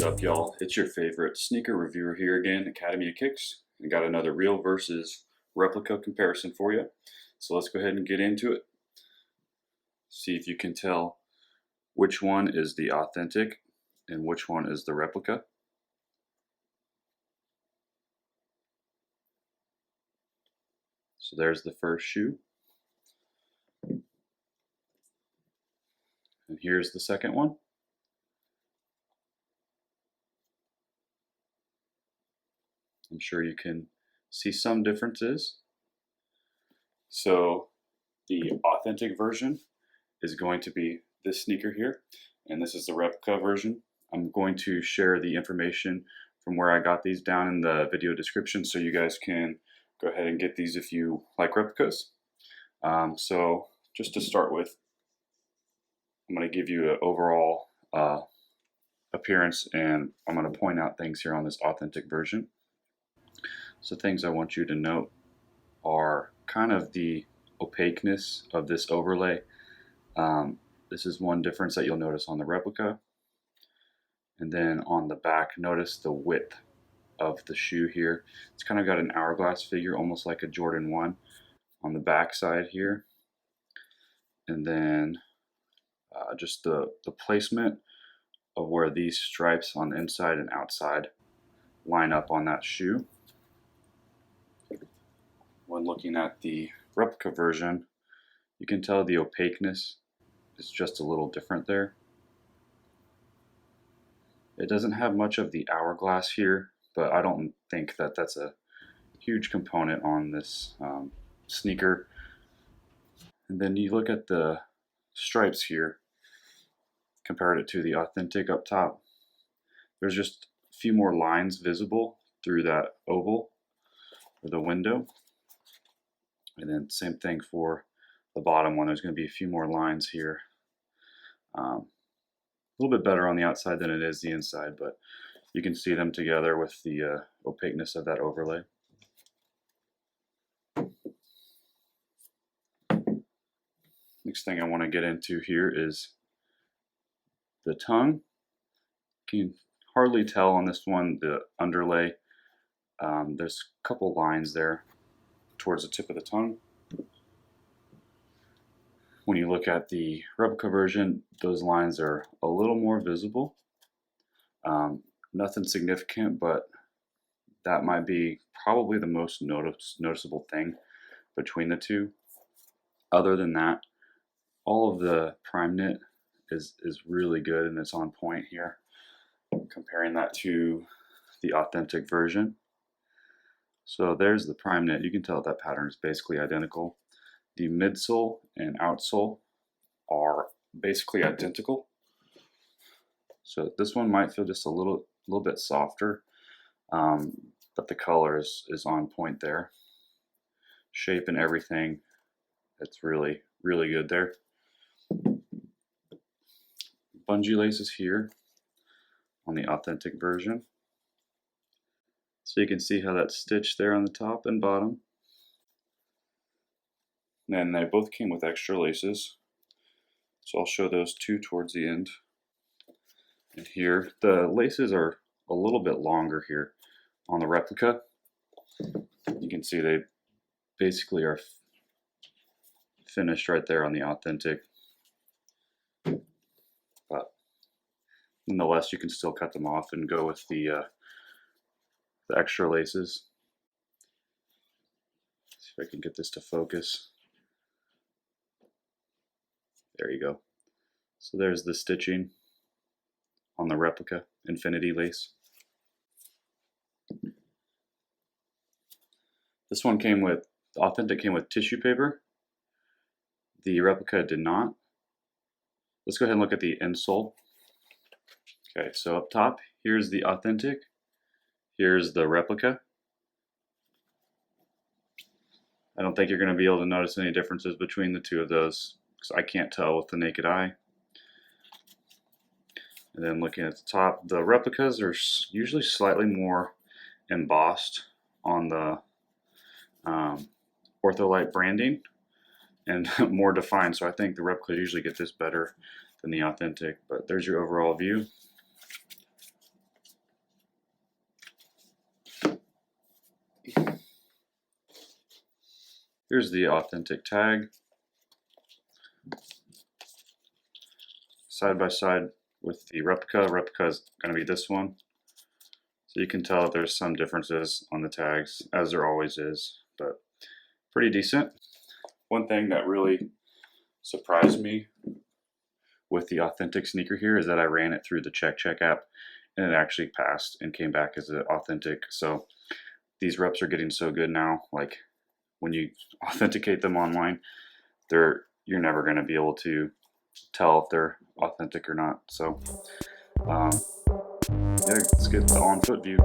up, y'all? It's your favorite sneaker reviewer here again, Academy of Kicks. I got another real versus replica comparison for you. So let's go ahead and get into it. See if you can tell which one is the authentic and which one is the replica. So there's the first shoe. And here's the second one. I'm sure you can see some differences. So the authentic version is going to be this sneaker here, and this is the replica version. I'm going to share the information from where I got these down in the video description so you guys can go ahead and get these if you like replicas. So just to start with, I'm going to give you an overall appearance, and I'm going to point out things here on this authentic version. So things I want you to note are kind of the opaqueness of this overlay. This is one difference that you'll notice on the replica. And then on the back, notice the width of the shoe here. It's kind of got an hourglass figure, almost like a Jordan 1 on the back side here. And then just the placement of where these stripes on the inside and outside line up on that shoe. When looking at the replica version, you can tell the opaqueness is just a little different there. It doesn't have much of the hourglass here, but I don't think that that's a huge component on this sneaker. And then you look at the stripes here, compared it to the authentic up top. There's just a few more lines visible through that oval or the window. And then same thing for the bottom one. There's going to be a few more lines here. A little bit better on the outside than it is the inside, but you can see them together with the opaqueness of that overlay. Next thing I want to get into here is the tongue. You can hardly tell on this one the underlay. There's a couple lines there towards the tip of the tongue. When you look at the replica version, those lines are a little more visible. Nothing significant, but that might be probably the most noticeable thing between the two. Other than that, all of the prime knit is really good, and it's on point here. Comparing that to the authentic version. So there's the prime knit. You can tell that pattern is basically identical. The midsole and outsole are basically identical. So this one might feel just a little bit softer, but the color is on point there. Shape and everything, it's really good there. Bungee laces here on the authentic version. So you can see how that's stitched there on the top and bottom. And they both came with extra laces. So I'll show those two towards the end. And here, the laces are a little bit longer here on the replica. You can see they basically are finished right there on the authentic. But nonetheless, you can still cut them off and go with the extra laces. See if I can get this to focus. There you go. So there's the stitching on the replica infinity lace. This one came with, the authentic came with tissue paper. The replica did not. Let's go ahead and look at the insole. Okay, so up top, here's the authentic. Here's the replica. I don't think you're going to be able to notice any differences between the two of those, because I can't tell with the naked eye. And then looking at the top, the replicas are usually slightly more embossed on the Ortholite branding and more defined. So I think the replicas usually get this better than the authentic. But there's your overall view. Here's the authentic tag, side by side with the replica. Replica is going to be this one. So you can tell there's some differences on the tags, as there always is, but pretty decent. One thing that really surprised me with the authentic sneaker here is that I ran it through the CheckCheck app and it actually passed and came back as an authentic. So these reps are getting so good now, like when you authenticate them online, you're never going to be able to tell if they're authentic or not. So yeah, let's get the on foot view.